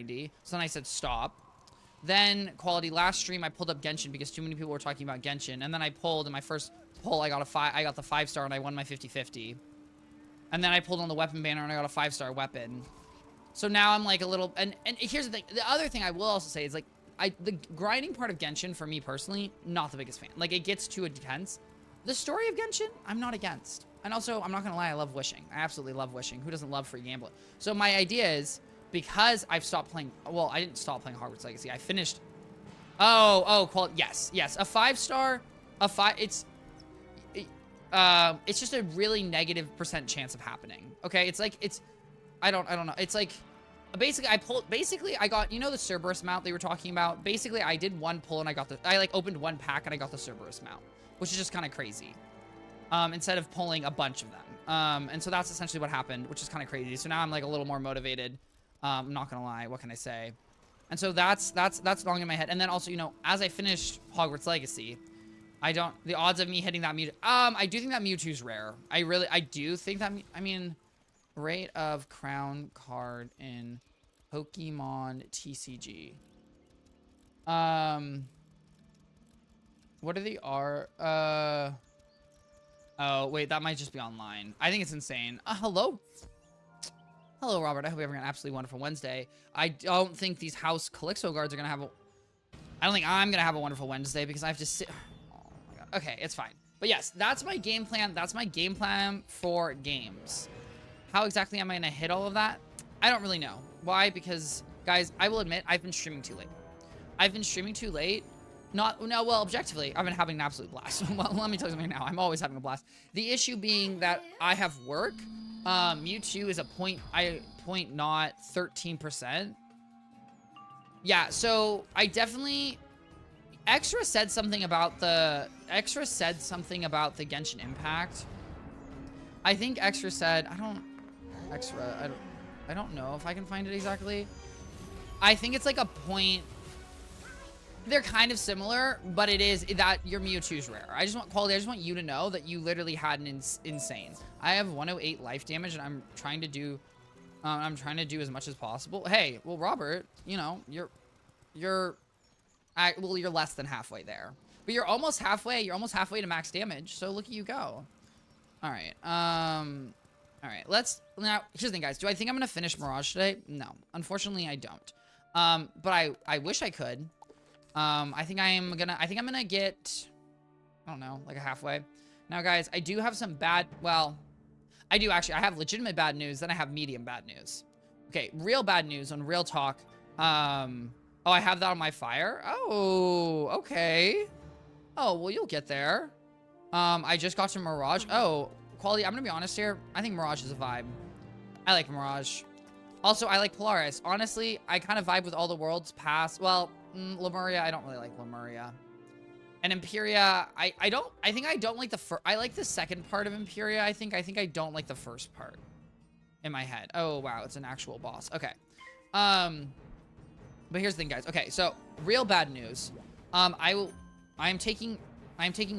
So then I said stop. Then quality last stream I pulled up Genshin because too many people were talking about Genshin, and then I pulled in my first pull I got the 5-star and I won my 50-50. And then I pulled on the weapon banner and I got a 5-star weapon. So now I'm like a little, and here's the thing. The other thing I will also say is like, the grinding part of Genshin for me personally, not the biggest fan. Like it gets too intense. The story of Genshin, I'm not against. And also, I'm not gonna lie, I love wishing. I absolutely love wishing. Who doesn't love free gambling? So my idea is, because I've stopped playing, well, I didn't stop playing Hogwarts Legacy. I finished, yes. A 5-star, it's just a really negative % chance of happening. Okay, it's like, I don't know. It's like, basically I got, you know, the Cerberus mount they were talking about? Basically, I did one pull and I like opened one pack and I got the Cerberus mount, which is just kind of crazy. Instead of pulling a bunch of them. And so that's essentially what happened, which is kind of crazy. So now I'm like a little more motivated. I'm not gonna lie, what can I say? And so that's long in my head. And then also, you know, as I finished Hogwarts Legacy, the odds of me hitting that Mewtwo, I do think that Mewtwo's rare. I do think that, I mean, rate of crown card in Pokemon TCG. What are the oh, wait, that might just be online. I think it's insane. Hello? Hello, Robert. I hope you're having an absolutely wonderful Wednesday. I don't think these House Calixto guards are going to have I don't think I'm going to have a wonderful Wednesday because I have to sit... Oh, my God. Okay, it's fine. But yes, that's my game plan. That's my game plan for games. How exactly am I going to hit all of that? I don't really know. Why? Because, guys, I will admit, I've been streaming too late. I've been streaming too late. Well, objectively, I've been having an absolute blast. Well, let me tell you something now. I'm always having a blast. The issue being that I have work. Mewtwo is a point not 13%. Yeah, so I definitely... Extra said something about the Genshin Impact. I think Extra said... I don't know if I can find it exactly. I think it's like a point... They're kind of similar, but it is that your Mewtwo's rare. I just want you to know that you literally had an insane. I have 108 life damage, and I'm trying to do as much as possible. Hey, well, Robert, you know, you're less than halfway there, but you're almost halfway. You're almost halfway to max damage. So look at you go. All right. All right. Now, here's the thing, guys. Do I think I'm gonna finish Mirage today? No, unfortunately, I don't. But I wish I could. I think I'm gonna get, I don't know, like a halfway. Now, guys, I do have some I have legitimate bad news, then I have medium bad news. Okay, real bad news on Real Talk. Oh, I have that on my fire? Oh, okay. Oh, well, you'll get there. I just got to Mirage. Oh, quality, I'm gonna be honest here. I think Mirage is a vibe. I like Mirage. Also, I like Polaris. Honestly, I kind of vibe with all the worlds past. Well, Lemuria, I don't really like Lemuria. And Imperia, I think I don't like I like the second part of Imperia, I think I don't like the first part in my head. Oh, wow, it's an actual boss. Okay. But here's the thing, guys. Okay, so real bad news. I'm taking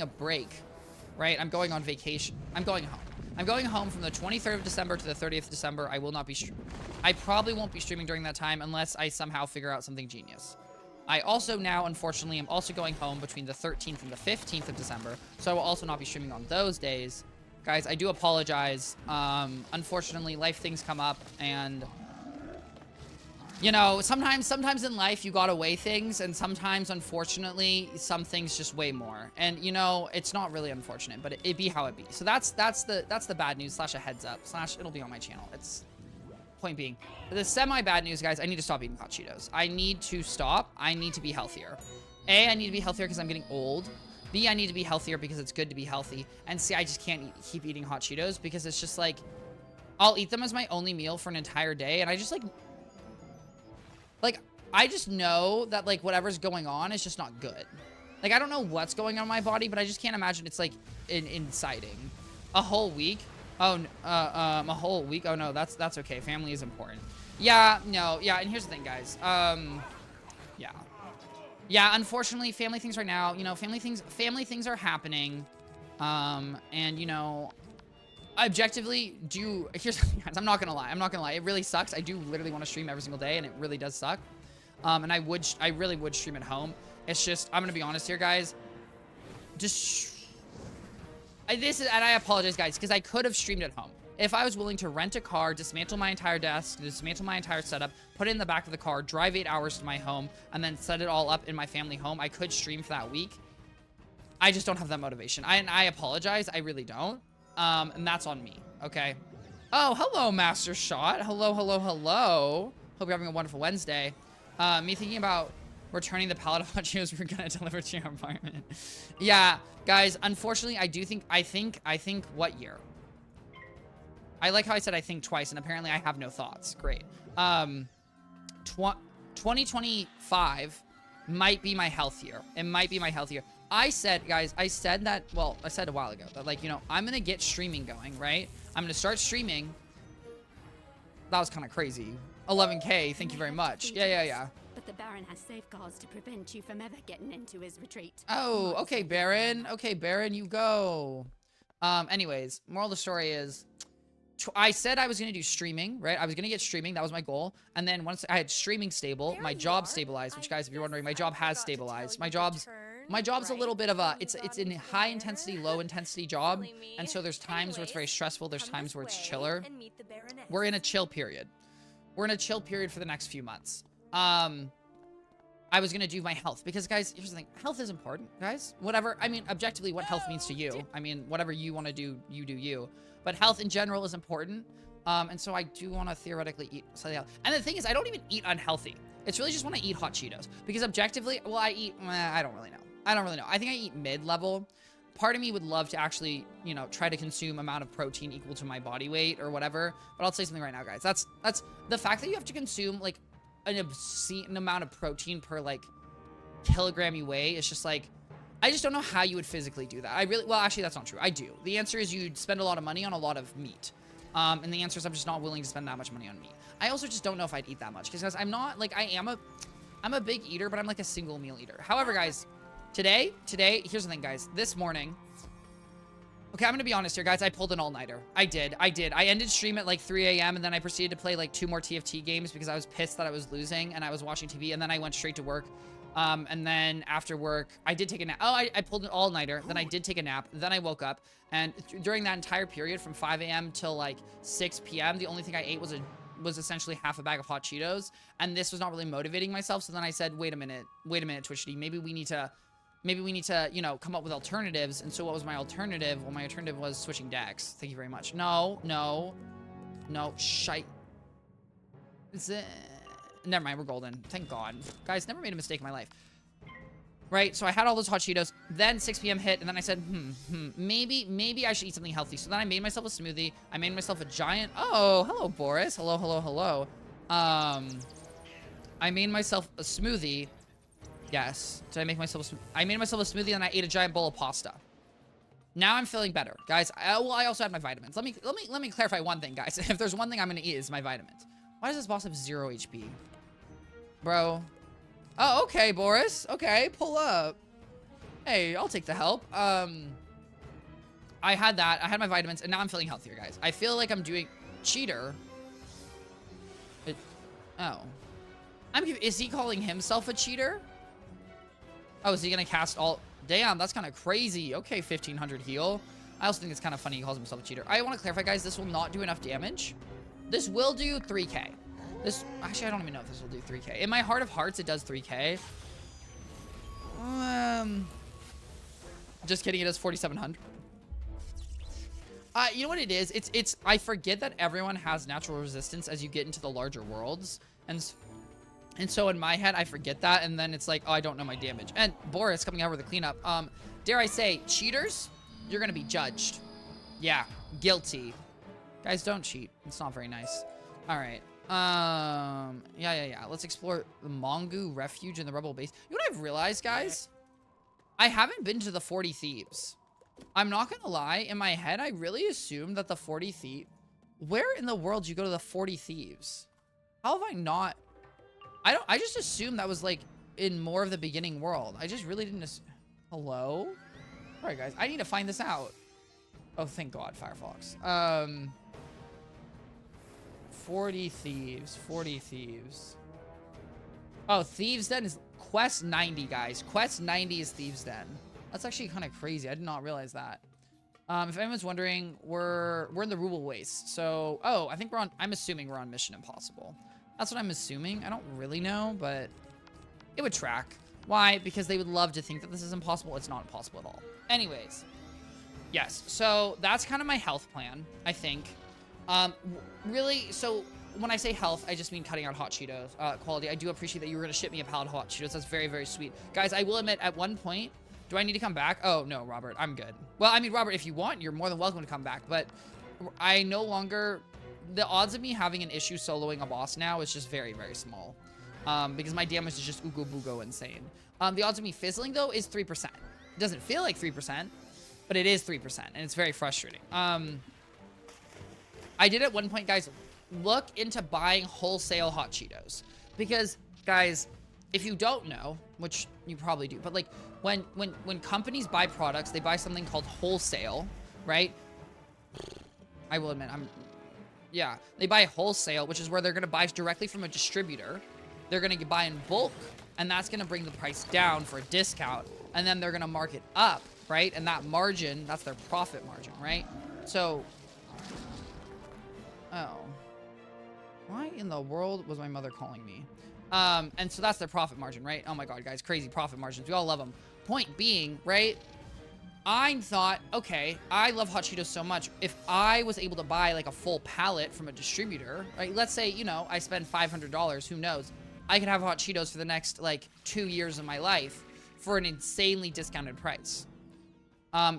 a break, right? I'm going on vacation. I'm going home. I'm going home from the 23rd of December to the 30th of December. I will not be I probably won't be streaming during that time unless I somehow figure out something genius. I also now, unfortunately, am also going home between the 13th and the 15th of December, so I will also not be streaming on those days. Guys, I do apologize. Unfortunately, life things come up, and, you know, sometimes in life you gotta weigh things, and sometimes, unfortunately, some things just weigh more. And, you know, it's not really unfortunate, but it be how it be. So that's the bad news / a heads up / it'll be on my channel. It's... Point being, the semi-bad news, guys, I need to stop eating hot Cheetos. I need to stop. I need to be healthier. A, I need to be healthier because I'm getting old. B, I need to be healthier because it's good to be healthy. And C, I just can't keep eating hot Cheetos because it's just like, I'll eat them as my only meal for an entire day. And I just I just know that like whatever's going on is just not good. Like, I don't know what's going on in my body, but I just can't imagine it's like inciting. A whole week. Oh, a whole week? Oh, no, that's okay. Family is important. Yeah, no, yeah, and here's the thing, guys. Yeah. Yeah, unfortunately, family things right now, you know, family things are happening. And, you know, objectively here's guys, I'm not gonna lie, it really sucks. I do literally want to stream every single day, and it really does suck. And I really would stream at home. It's just, I'm gonna be honest here, guys. And I apologize, guys, because I could have streamed at home. If I was willing to rent a car, dismantle my entire desk, dismantle my entire setup, put it in the back of the car, drive 8 hours to my home, and then set it all up in my family home, I could stream for that week. I just don't have that motivation. I apologize. I really don't. And that's on me. Okay. Oh, hello, Master Shot. Hello, hello, hello. Hope you're having a wonderful Wednesday. Me thinking about returning the pallet of hot Cheetos we're gonna deliver to your apartment. Yeah, guys. Unfortunately, I think. What year? I like how I said I think twice, and apparently I have no thoughts. Great. 2025 might be my health year. It might be my health year. I said, guys, I said that, well, I said a while ago that, like, you know, I'm gonna get streaming going, right? I'm gonna start streaming. That was kind of crazy. 11K, thank you very much. Yeah. But the Baron has safeguards to prevent you from ever getting into his retreat. Oh, okay, Baron. Okay, Baron, you go. Anyways, moral of the story is, I said I was going to do streaming, right? I was going to get streaming. That was my goal. And then once I had streaming stable, my job stabilized, which, guys, if you're wondering, my job has stabilized. My job's a little bit of a, it's in high intensity, low intensity job. And so there's times where it's very stressful. There's times where it's chiller. We're in a chill period. We're in a chill period for the next few months. I was going to do my health because, guys, here's the thing. Health is important, guys. Whatever. I mean, objectively, what health means to you. I mean, whatever you want to do, you do you. But health in general is important. And so I do want to theoretically eat slightly healthy. And the thing is, I don't even eat unhealthy. It's really just when I eat hot Cheetos. Because objectively, well, I eat, I don't really know. I think I eat mid-level. Part of me would love to actually, you know, try to consume amount of protein equal to my body weight or whatever. But I'll say something right now, guys. That's the fact that you have to consume, like, an obscene amount of protein per, like, kilogram you weigh. It's just, like, I just don't know how you would physically do that. Well, actually, that's not true. I do. The answer is you'd spend a lot of money on a lot of meat. And the answer is I'm just not willing to spend that much money on meat. I also just don't know if I'd eat that much. Because I'm not, like, I'm a big eater, but I'm, like, a single meal eater. However, guys, today, here's the thing, guys. This morning, okay, I'm going to be honest here, guys. I pulled an all-nighter. I did. I ended stream at, like, 3 a.m., and then I proceeded to play, like, 2 more TFT games because I was pissed that I was losing, and I was watching TV, and then I went straight to work. And then after work, I did take a nap. Oh, I pulled an all-nighter. Then I did take a nap. Then I woke up. And during that entire period from 5 a.m. till, like, 6 p.m., the only thing I ate was essentially half a bag of hot Cheetos. And this was not really motivating myself. So then I said, wait a minute, Twichty. Maybe we need to, you know, come up with alternatives. And so what was my alternative? Well, my alternative was switching decks. Thank you very much. No. Shite. Never mind, we're golden. Thank God. Guys, never made a mistake in my life. Right, so I had all those hot Cheetos. Then 6 p.m. hit, and then I said, maybe I should eat something healthy. So then I made myself a smoothie. I made myself a giant... Oh, hello, Boris. Hello. I made myself a smoothie. Yes. Did I make myself I made myself a smoothie, and I ate a giant bowl of pasta. Now I'm feeling better. Guys, I also had my vitamins. Let me clarify one thing, guys. If there's one thing I'm going to eat, it's my vitamins. Why does this boss have 0 HP? Bro. Oh, okay, Boris. Okay, pull up. Hey, I'll take the help. I had that. I had my vitamins, and now I'm feeling healthier, guys. I feel like I'm doing... Cheater? Oh. Is he calling himself a cheater? Oh, is he going to cast all... Damn, that's kind of crazy. Okay, 1500 heal. I also think it's kind of funny he calls himself a cheater. I want to clarify, guys, this will not do enough damage. This will do 3k. Actually, I don't even know if this will do 3k. In my heart of hearts, it does 3k. Just kidding, it does 4,700. You know what it is? I forget that everyone has natural resistance as you get into the larger worlds. And so in my head, I forget that. And then it's like, oh, I don't know my damage. And Boris coming over the cleanup. Dare I say, cheaters, you're going to be judged. Yeah, guilty. Guys, don't cheat. It's not very nice. All right. Yeah. Let's explore the Mongu Refuge and the Rebel Base. You know what I've realized, guys? I haven't been to the 40 Thieves. I'm not gonna lie. In my head, I really assumed that the 40 Thieves... Where in the world do you go to the 40 Thieves? How have I not... I just assumed that was, like, in more of the beginning world. I just really didn't... Hello? All right, guys. I need to find this out. Oh, thank God, Firefox. 40 thieves. 40 thieves. Oh, Thieves Den is Quest 90, guys. Quest 90 is Thieves Den. That's actually kind of crazy. I did not realize that. If anyone's wondering, we're in the Ruble Waste. So, oh, I think I'm assuming we're on Mission Impossible. That's what I'm assuming. I don't really know, but it would track. Why? Because they would love to think that this is impossible. It's not impossible at all. Anyways, yes. So that's kind of my health plan, I think. Really, so when I say health, I just mean cutting out hot Cheetos quality. I do appreciate that you were going to ship me a pallet of hot Cheetos. That's very, very sweet. Guys, I will admit, at one point, do I need to come back? Oh, no, Robert, I'm good. Well, I mean, Robert, if you want, you're more than welcome to come back, but I no longer... The odds of me having an issue soloing a boss now is just very, very small. Because my damage is just oogo boogo insane. The odds of me fizzling, though, is 3%. It doesn't feel like 3%, but it is 3%, and it's very frustrating. I did at one point, guys, look into buying wholesale hot Cheetos. Because, guys, if you don't know, which you probably do, but, like, when companies buy products, they buy something called wholesale, right? I will admit, yeah, they buy wholesale, which is where they're going to buy directly from a distributor. They're going to buy in bulk, and that's going to bring the price down for a discount, and then they're going to mark it up, right? And that margin, that's their profit margin, right? So, oh, why in the world was my mother calling me? And so that's their profit margin, right? Oh my God, guys, crazy profit margins. We all love them. Point being, right? I thought, okay, I love hot Cheetos so much. If I was able to buy like a full pallet from a distributor, right? Let's say, you know, I spend $500, who knows? I could have hot Cheetos for the next like 2 years of my life for an insanely discounted price.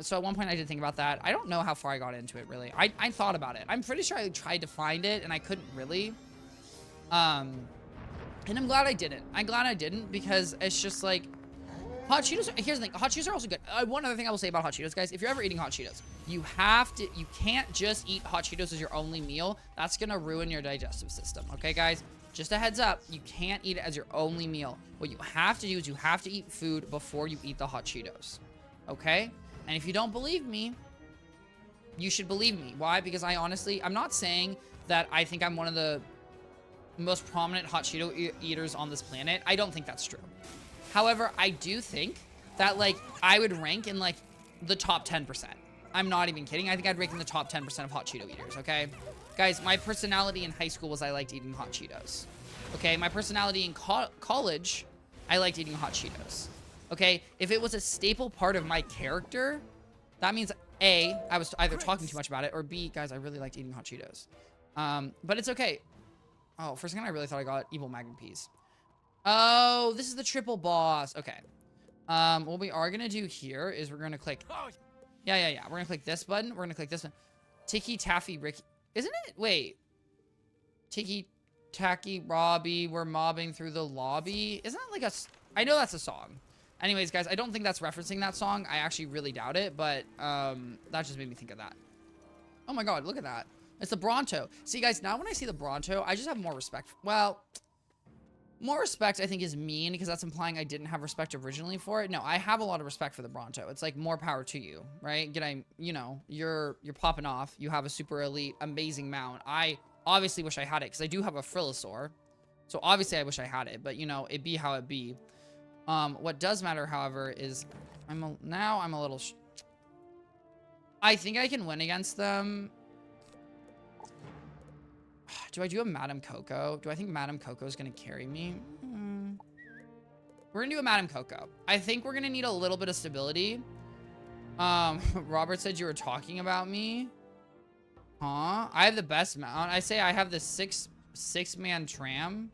So at one point I did think about that. I don't know how far I got into it, really. I thought about it. I'm pretty sure I tried to find it and I couldn't really. And I'm glad I didn't. I'm glad I didn't because it's just like, hot Cheetos, here's the thing, hot Cheetos are also good. One other thing I will say about hot Cheetos, guys, if you're ever eating hot Cheetos, you can't just eat hot Cheetos as your only meal. That's gonna ruin your digestive system, okay, guys? Just a heads up, you can't eat it as your only meal. What you have to do is you have to eat food before you eat the hot Cheetos, okay? And if you don't believe me, you should believe me. Why? Because I'm not saying that I think I'm one of the most prominent hot Cheeto eaters on this planet. I don't think that's true. However, I do think that, like, I would rank in, like, the top 10%. I'm not even kidding. I think I'd rank in the top 10% of hot Cheeto eaters, okay? Guys, my personality in high school was I liked eating hot Cheetos. Okay? My personality in college, I liked eating hot Cheetos. Okay? If it was a staple part of my character, that means, A, I was either talking too much about it, or B, guys, I really liked eating hot Cheetos. But it's okay. Oh, for a second, I really thought I got evil Magnum Peas. Oh, this is the triple boss. Okay. What we are going to do here is we're going to click... Yeah. We're going to click this button. We're going to click this one. Tiki Taffy Ricky. Isn't it? Wait. Tiki Tacky Robbie. We're mobbing through the lobby. Isn't that like a... I know that's a song. Anyways, guys, I don't think that's referencing that song. I actually really doubt it, but that just made me think of that. Oh my God, look at that. It's the Bronto. See, guys, now when I see the Bronto, I just have more respect. Well... More respect, I think, is mean, because that's implying I didn't have respect originally for it. No, I have a lot of respect for the Bronto. It's like, more power to you, right? You know, you're popping off. You have a super elite, amazing mount. I obviously wish I had it, because I do have a Frillosaur. So, obviously, I wish I had it, but, you know, it be how it be. What does matter, however, is now I'm a little... I think I can win against them... Do I do a Madame Coco? Do I think Madame Coco is going to carry me? We're going to do a Madame Coco. I think we're going to need a little bit of stability. Robert said you were talking about me. Huh? I have the best mount. I say I have the six-man tram.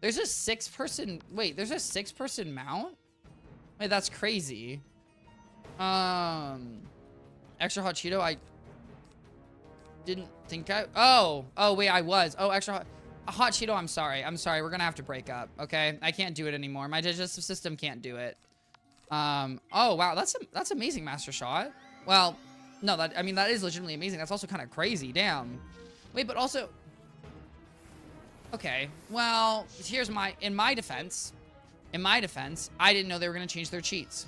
There's a six-person... Wait, there's a six-person mount? Wait, that's crazy. Extra hot Cheeto, I... didn't think oh wait, I was. Oh, extra hot Cheeto, I'm sorry. We're gonna have to break up, okay? I can't do it anymore. My digestive system can't do it. Oh wow, that's amazing, Master Shot. Well, no, I mean that is legitimately amazing. That's also kind of crazy. Damn. Wait, but also, okay, well, here's in my defense, I didn't know they were gonna change their cheats.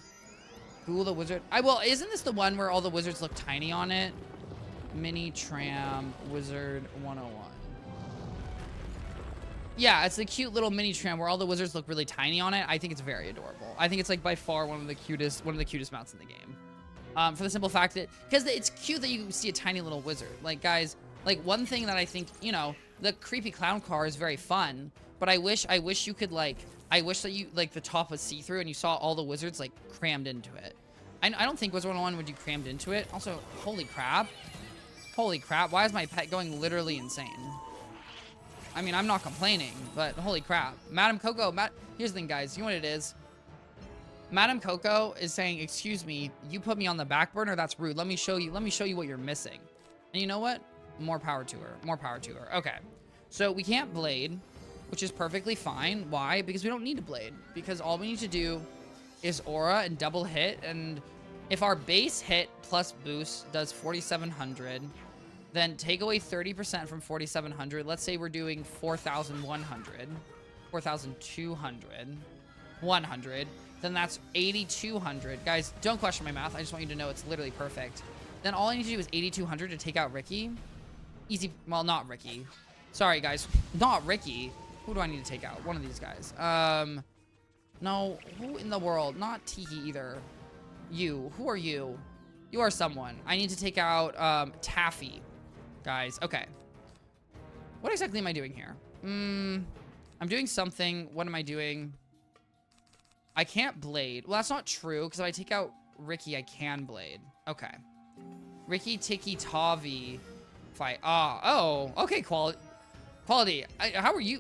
Google the wizard. Well, isn't this the one where all the wizards look tiny on it? Mini tram wizard 101. Yeah, it's the cute little mini tram where all the wizards look really tiny on it. I think it's very adorable. I think it's like by far one of the cutest mounts in the game. For the simple fact that, because it's cute that you see a tiny little wizard. Like, guys, like one thing that I think, you know, the creepy clown car is very fun, but I wish you could like, I wish that you, like the top was see-through and you saw all the wizards like crammed into it. I don't think Wizard 101 would do crammed into it. Also, holy crap. Holy crap, why is my pet going literally insane? I mean, I'm not complaining, but holy crap. Madam Coco, here's the thing, guys. You know what it is? Madam Coco is saying, excuse me, you put me on the back burner? That's rude. Let me show you what you're missing. And you know what? More power to her. More power to her. Okay. So we can't blade, which is perfectly fine. Why? Because we don't need to blade. Because all we need to do is aura and double hit. And if our base hit plus boost does 4,700, then take away 30% from 4,700. Let's say we're doing 4,100, 4,200, 100. Then that's 8,200. Guys, don't question my math. I just want you to know it's literally perfect. Then all I need to do is 8,200 to take out Ricky. Easy. Well, not Ricky. Sorry, guys. Not Ricky. Who do I need to take out? One of these guys. No. Who in the world? Not Tiki either. You. Who are you? You are someone. I need to take out Taffy. Guys, okay. What exactly am I doing here? I'm doing something. What am I doing? I can't blade. Well, that's not true, because if I take out Ricky, I can blade. Okay. Ricky, Tiki, Tavi. Fight. Oh, okay, Quality. How are you?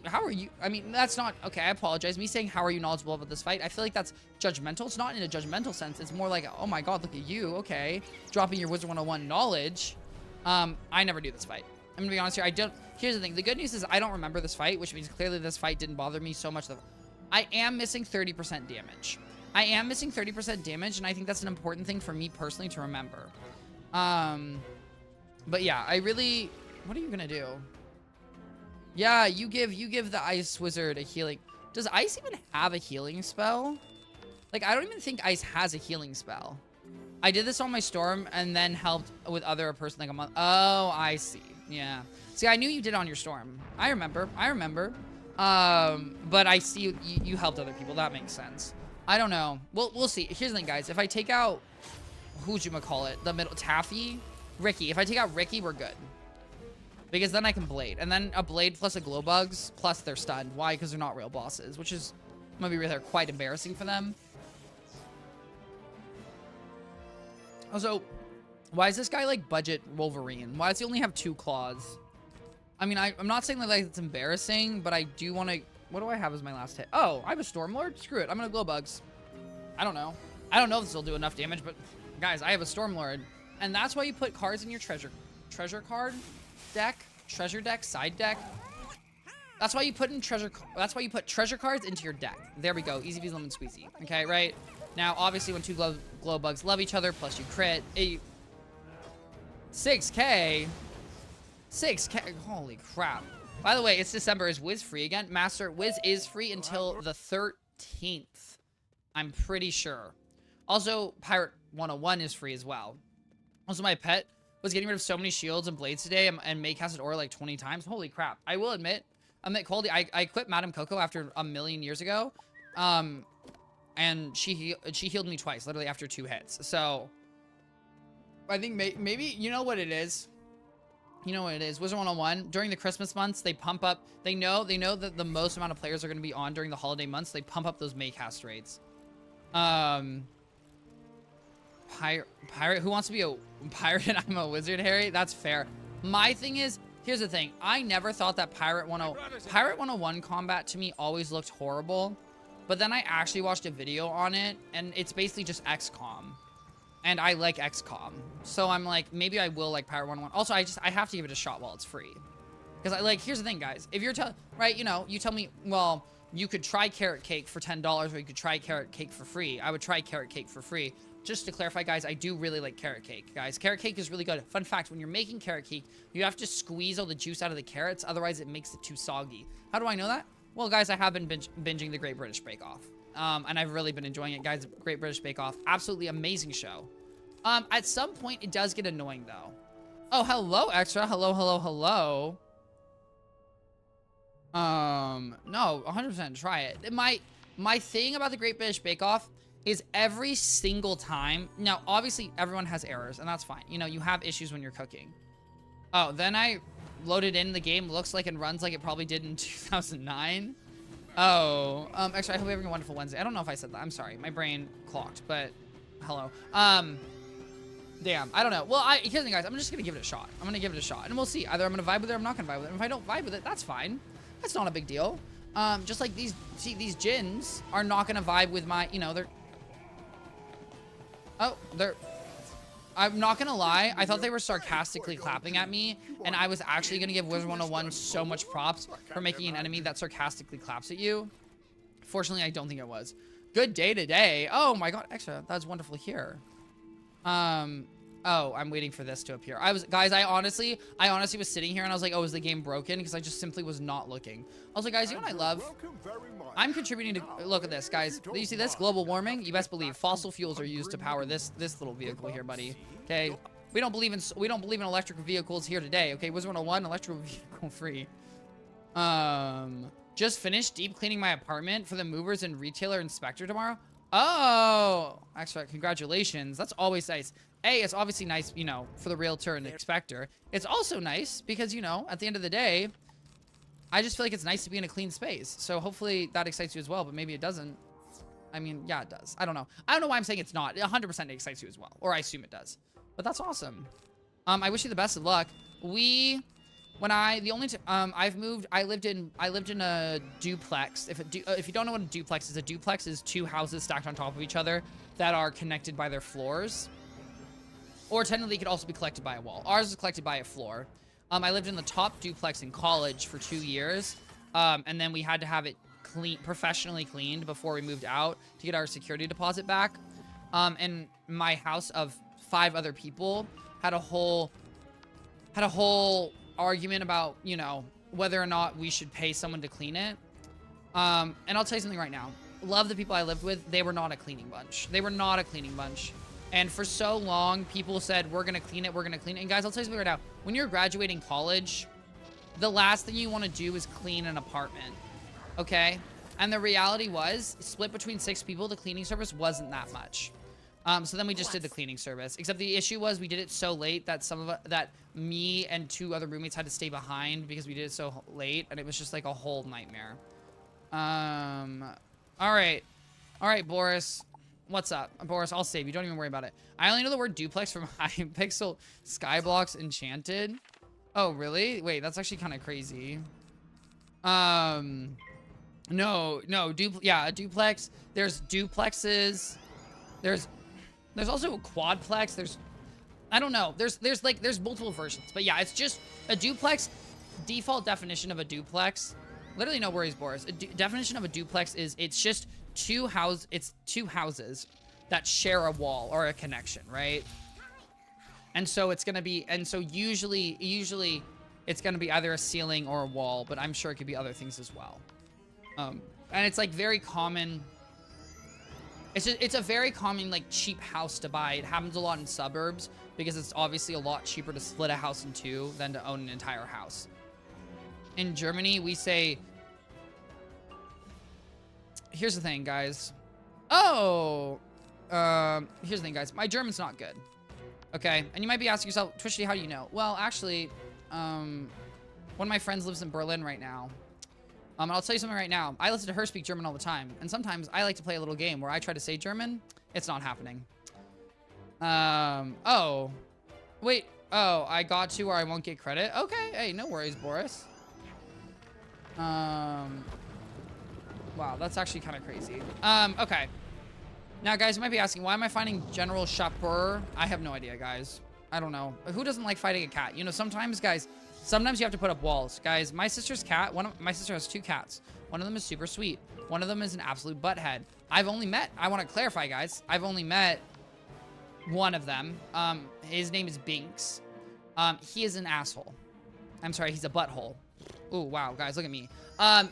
I mean, that's not... Okay, I apologize. Me saying, how are you knowledgeable about this fight? I feel like that's judgmental. It's not in a judgmental sense. It's more like, oh my god, look at you. Okay. Dropping your Wizard 101 knowledge. I never do this fight. I'm gonna be honest here. I don't... Here's the thing. The good news is I don't remember this fight, which means clearly this fight didn't bother me so much. I am missing 30% damage. I am missing 30% damage, and I think that's an important thing for me personally to remember. But yeah, I really... What are you gonna do? Yeah, you give the Ice Wizard a healing... Does Ice even have a healing spell? Like, I don't even think Ice has a healing spell. I did this on my Storm and then helped with other person like a month. Oh, I see. Yeah. See, I knew you did on your Storm. I remember. But I see you helped other people. That makes sense. I don't know. We'll see. Here's the thing, guys. If I take out... Who'd the middle... Taffy? Ricky. If I take out Ricky, we're good. Because then I can blade. And then a blade plus a glow bugs, plus they're stunned. Why? Because they're not real bosses, which is going to be really quite embarrassing for them. Also, why is this guy like budget Wolverine? Why does he only have 2 claws? I mean, I'm not saying that like it's embarrassing, but I do want to... What do I have as my last hit? Oh, I have a Stormlord? Screw it. I'm going to glow bugs. I don't know. I don't know if this will do enough damage, but guys, I have a Stormlord. And that's why you put cards in your treasure card deck, treasure deck, side deck. That's why you put treasure cards into your deck. There we go. Easy peasy lemon squeezy. Okay, right? Now, obviously, when 2 glow bugs love each other, plus you crit, 6K. 6K. Holy crap. By the way, it's December. Is Wiz free again? Master, Wiz is free until the 13th. I'm pretty sure. Also, Pirate 101 is free as well. Also, my pet was getting rid of so many shields and blades today and may casted aura like 20 times. Holy crap. I will admit quality. I quit Madam Coco after a million years ago. And she healed me twice, literally after 2 hits. So I think maybe you know what it is. You know what it is. Wizard 101 during the Christmas months, they pump up. They know that the most amount of players are going to be on during the holiday months. They pump up those Maycast rates. Pirate who wants to be a pirate and I'm a wizard, Harry? That's fair. My thing is, here's the thing. I never thought that Pirate 101 combat to me always looked horrible. But then I actually watched a video on it, and it's basically just XCOM. And I like XCOM. So I'm like, maybe I will like Pirate 101. Also, I have to give it a shot while it's free. Because here's the thing, guys. If you're right, you know, you tell me, well, you could try Carrot Cake for $10, or you could try Carrot Cake for free. I would try Carrot Cake for free. Just to clarify, guys, I do really like Carrot Cake, guys. Carrot Cake is really good. Fun fact, when you're making Carrot Cake, you have to squeeze all the juice out of the carrots. Otherwise, it makes it too soggy. How do I know that? Well, guys, I have been binging the Great British Bake Off. And I've really been enjoying it, guys. Great British Bake Off. Absolutely amazing show. At some point, it does get annoying, though. Oh, hello, Extra. Hello, hello, hello. No, 100% try it. My thing about the Great British Bake Off is every single time. Now, obviously, everyone has errors, and that's fine. You know, you have issues when you're cooking. Oh, then I loaded in the game. Looks like and runs like it probably did in 2009. Oh, Extra, I hope you're having a wonderful Wednesday. I don't know if I said that. I'm sorry. My brain clocked, but hello. Damn, I don't know. Well, here's the thing, guys. I'm just gonna give it a shot. I'm gonna give it a shot, and we'll see. Either I'm gonna vibe with it or I'm not gonna vibe with it. And if I don't vibe with it, that's fine. That's not a big deal. Just like these gins are not gonna vibe with my, you know, I'm not gonna lie. I thought they were sarcastically clapping at me, and I was actually gonna give Wizard 101 so much props for making an enemy that sarcastically claps at you. Fortunately, I don't think it was. Good day today. Oh my god, Extra, that's wonderful here. Oh, I'm waiting for this to appear. Guys, I honestly was sitting here and I was like, oh, is the game broken? Because I just simply was not looking. I was like, guys, you know what I love? I'm contributing to, look at this, guys. You see this? Global warming? You best believe fossil fuels are used to power this little vehicle here, buddy. Okay? We don't believe in electric vehicles here today. Okay? Wizard 101, electric vehicle free. Just finished deep cleaning my apartment for the movers and retailer inspector tomorrow. Oh, actually, congratulations. That's always nice. It's obviously nice, you know, for the realtor and the inspector. It's also nice because, you know, at the end of the day, I just feel like it's nice to be in a clean space. So hopefully that excites you as well, but maybe it doesn't. I mean, yeah, it does. I don't know. I don't know why I'm saying it's not. 100% excites you as well, or I assume it does. But that's awesome. I wish you the best of luck. I lived in a duplex. If you don't know what a duplex is two houses stacked on top of each other that are connected by their floors. Or technically, it could also be collected by a wall. Ours is collected by a floor. I lived in the top duplex in college for 2 years. And then we had to have it professionally cleaned before we moved out to get our security deposit back. And my house of 5 other people had a whole argument about, you know, whether or not we should pay someone to clean it. And I'll tell you something right now. Love the people I lived with. They were not a cleaning bunch. And for so long, people said, we're going to clean it. And guys, I'll tell you something right now. When you're graduating college, the last thing you want to do is clean an apartment. Okay? And the reality was, split between 6 people, the cleaning service wasn't that much. So then we just did the cleaning service. Except the issue was we did it so late that me and 2 other roommates had to stay behind because we did it so late. And it was just like a whole nightmare. All right, Boris. What's up? Boris, I'll save you. Don't even worry about it. I only know the word duplex from Hypixel Skyblocks Enchanted. Oh, really? Wait, that's actually kind of crazy. No, a duplex. There's duplexes. There's also a quadplex. I don't know. There's multiple versions. But yeah, it's just a duplex. Default definition of a duplex. Literally no worries, Boris. Definition of a duplex is it's just two houses that share a wall or a connection, right? And so it's gonna be, usually it's gonna be either a ceiling or a wall, but I'm sure it could be other things as well. And it's like very common. It's a very common like cheap house to buy. It happens a lot in suburbs because it's obviously a lot cheaper to split a house in 2 than to own an entire house. In Germany, we say. Here's the thing, guys. Here's the thing, guys. My German's not good. Okay, and you might be asking yourself, Twichty, how do you know? Well, actually, one of my friends lives in Berlin right now. And I'll tell you something right now. I listen to her speak German all the time, and sometimes I like to play a little game where I try to say German. It's not happening. Oh, wait. Oh, I got to or I won't get credit. Okay, hey, no worries, Boris. Wow, that's actually kind of crazy. Okay. Now, guys, you might be asking, why am I finding General Chaper? I have no idea, guys. I don't know. Who doesn't like fighting a cat? You know, sometimes, guys, sometimes you have to put up walls. Guys, my sister's cat, my sister has 2 cats. One of them is super sweet. One of them is an absolute butthead. I want to clarify, guys. I've only met one of them. His name is Binks. He is an asshole. I'm sorry, he's a butthole. Ooh, wow, guys, look at me.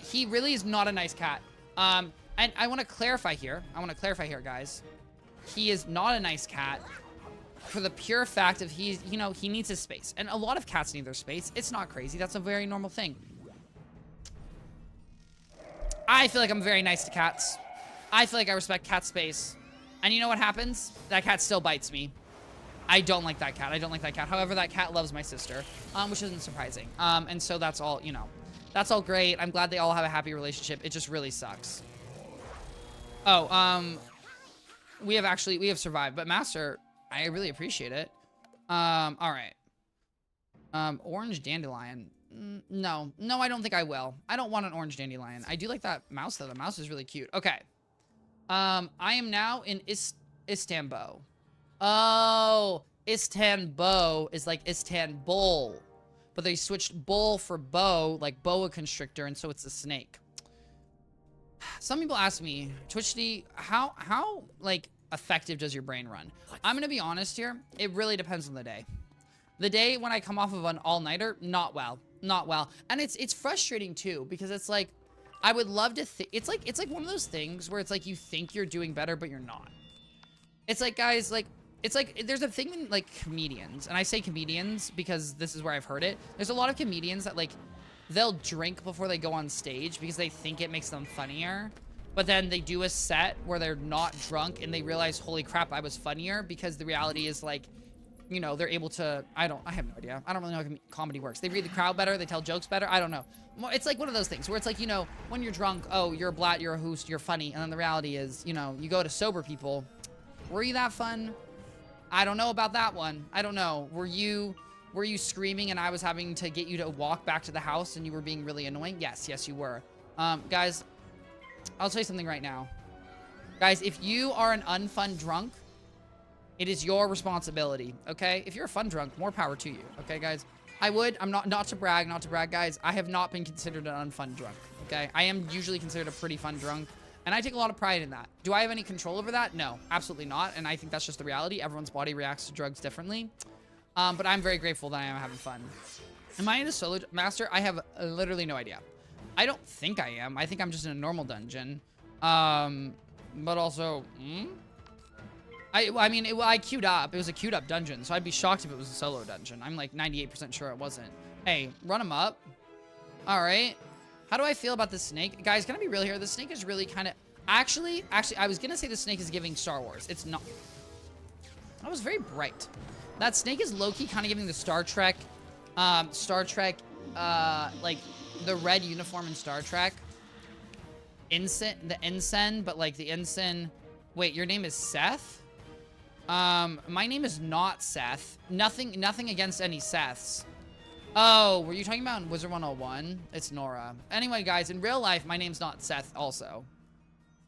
He really is not a nice cat. And I want to clarify here. Guys. He is not a nice cat for the pure fact of he needs his space. And a lot of cats need their space. It's not crazy. That's a very normal thing. I feel like I'm very nice to cats. I feel like I respect cat space. And you know what happens? That cat still bites me. I don't like that cat. However, that cat loves my sister, which isn't surprising. And so that's all, that's all great. I'm glad they all have a happy relationship. It just really sucks. Oh, we have survived. But Master, I really appreciate it. All right. Orange dandelion. No, I don't think I will. I don't want an orange dandelion. I do like that mouse, though. The mouse is really cute. Okay. I am now in Istanbul. Oh, Istanbul is like Istanbul. But they switched bull for bow, like boa constrictor, and so it's a snake. Some people ask me, Twichty, how like effective does your brain run? I'm gonna be honest here. It really depends on the day. The day when I come off of an all-nighter, not well. And it's frustrating too, because it's like, I would love to think, it's like one of those things where it's like you think you're doing better, but you're not. It's like, guys, like, it's like, there's a thing in like comedians, and I say comedians because this is where I've heard it. There's a lot of comedians that like, they'll drink before they go on stage because they think it makes them funnier. But then they do a set where they're not drunk and they realize, holy crap, I was funnier, because the reality is like, they're able to, I have no idea. I don't really know how comedy works. They read the crowd better. They tell jokes better. I don't know. It's like one of those things where it's like, when you're drunk, oh, you're a blat, you're a host, you're funny. And then the reality is, you go to sober people. Were you that fun? I don't know about that one. I don't know. Were you screaming and I was having to get you to walk back to the house and you were being really annoying? Yes, you were. Guys, I'll tell you something right now. Guys, if you are an unfun drunk, it is your responsibility, okay? If you're a fun drunk, more power to you, okay, guys? I'm not to brag, guys. I have not been considered an unfun drunk, okay? I am usually considered a pretty fun drunk, and I take a lot of pride in that. Do I have any control over that? No, absolutely not, and I think that's just the reality. Everyone's body reacts to drugs differently, but I'm very grateful that I am having fun. Am I in a solo master? I have literally no idea. I don't think I am. I think I'm just in a normal dungeon, but also, I queued up. It was a queued up dungeon, so I'd be shocked if it was a solo dungeon. I'm like 98% sure it wasn't. Hey, run him up. All right. How do I feel about the snake? Guys, can I be real here? The snake is really kind of... Actually, I was going to say the snake is giving Star Wars. It's not. That was very bright. That snake is low-key kind of giving the Star Trek, like the red uniform in Star Trek. The ensign, but like the ensign... Wait, your name is Seth? My name is not Seth. Nothing against any Seths. Oh, were you talking about in Wizard 101? It's Nora. Anyway, guys, in real life, my name's not Seth also.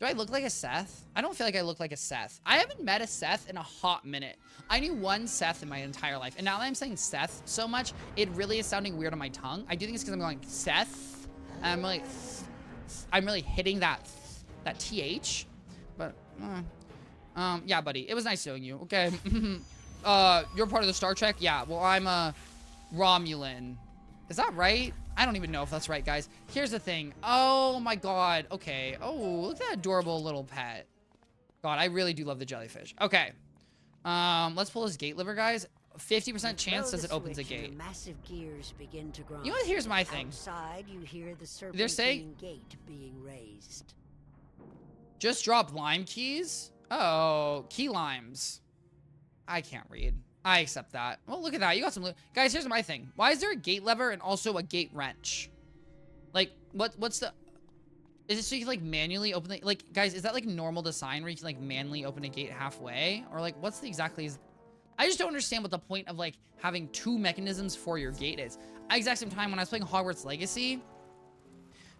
Do I look like a Seth? I don't feel like I look like a Seth. I haven't met a Seth in a hot minute. I knew one Seth in my entire life. And now that I'm saying Seth so much, it really is sounding weird on my tongue. I do think it's because I'm going Seth. And I'm really hitting that TH. But, yeah, buddy. It was nice knowing you. Okay. You're part of the Star Trek? Yeah. Well, I'm a Romulan. Is that right? I don't even know if that's right, guys. Here's the thing. Oh, my God. Okay. Oh, look at that adorable little pet. God, I really do love the jellyfish. Okay. Let's pull this gate lever, guys. 50% chance says it opens a gate. Massive gears begin to grind. You know what? Here's my thing. Outside, you hear the They're saying gate being raised. Just drop lime keys? Oh, key limes. I can't read. I accept that. Well, look at that. You got some... Guys, here's my thing. Why is there a gate lever and also a gate wrench? Like, what's the... Is it so you can, like, manually open the... Like, guys, is that, like, normal design where you can, like, manually open a gate halfway? Or, like, what's the exactly... I just don't understand what the point of, like, having two mechanisms for your gate is. At the exact same time, when I was playing Hogwarts Legacy,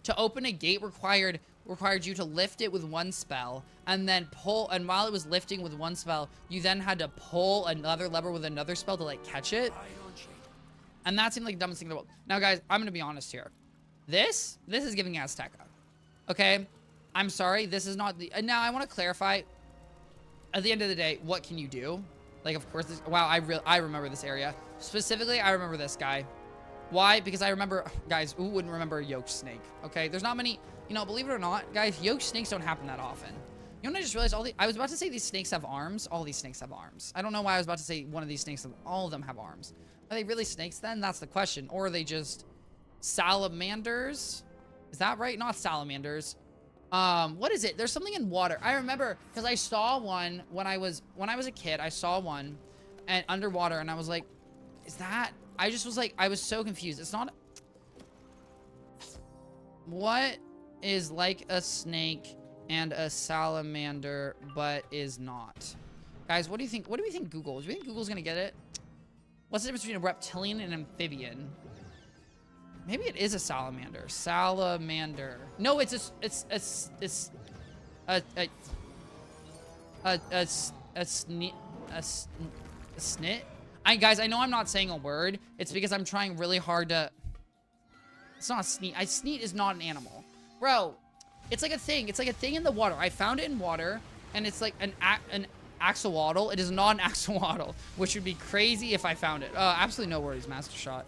to open a gate required you to lift it with one spell and then pull, and while it was lifting with one spell, you then had to pull another lever with another spell to like catch it. And that seemed like the dumbest thing in the world. Now guys, I'm gonna be honest here. This is giving Azteca. Okay? I'm sorry, this is not the... Now I want to clarify, at the end of the day, what can you do? Like, of course, wow, I remember this area. Specifically, I remember this guy. Why? Because I remember, guys, who wouldn't remember a yoked snake? Okay, there's not many, you know, believe it or not, guys, yoked snakes don't happen that often. You know what I just realized? I was about to say these snakes have arms. All these snakes have arms. I don't know why I was about to say one of these snakes, all of them have arms. Are they really snakes then? That's the question. Or are they just salamanders? Is that right? Not salamanders. What is it? There's something in water. I remember because I saw one when I was a kid. I saw one and underwater and I was like, is that? I just was like, I was so confused. It's not. What is like a snake and a salamander but is not? Guys, what do you think? What do we think Google? Do we think Google's gonna get it? What's the difference between a reptilian and an amphibian? Maybe it is a salamander. Salamander. No, it's a snit. Guys, I know I'm not saying a word. It's because I'm trying really hard to. It's not a sneat. Sneat is not an animal, bro. It's like a thing. It's like a thing in the water. I found it in water, and it's like an axolotl. It is not an axolotl, which would be crazy if I found it. Absolutely no worries, Master Shot.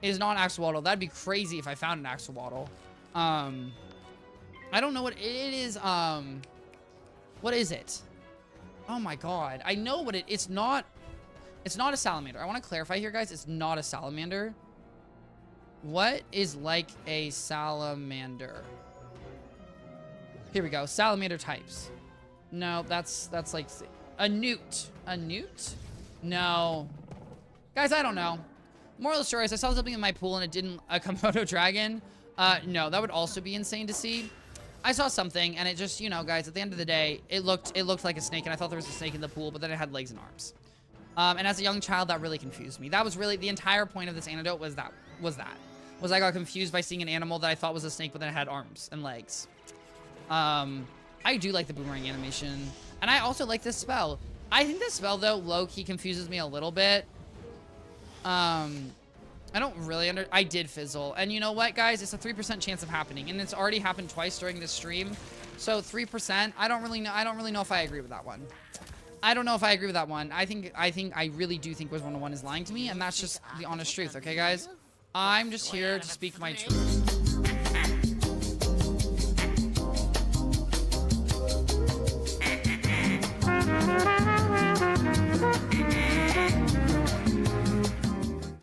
It is not an axolotl. That'd be crazy if I found an axolotl. I don't know what it is. What is it? Oh my god. I know what it's not. It's not a salamander. I want to clarify here, guys. It's not a salamander. What is like a salamander? Here we go. Salamander types. No, that's like a newt. A newt? No. Guys, I don't know. Moral of the story is I saw something in my pool and it didn't a Komodo dragon. No, that would also be insane to see. I saw something and it just, you know, guys, at the end of the day, it looked like a snake and I thought there was a snake in the pool, but then it had legs and arms. And as a young child, that really confused me. That was really the entire point of this anecdote was I got confused by seeing an animal that I thought was a snake, but then it had arms and legs. I do like the boomerang animation. And I also like this spell. I think this spell, though, low-key confuses me a little bit. I don't really I did fizzle. And you know what, guys? It's a 3% chance of happening. And it's already happened twice during this stream. So 3%, I don't really know if I agree with that one. I don't know if I agree with that one. I really do think Wiz101 is lying to me. And that's just the honest truth, okay, guys? I'm just here to speak my truth.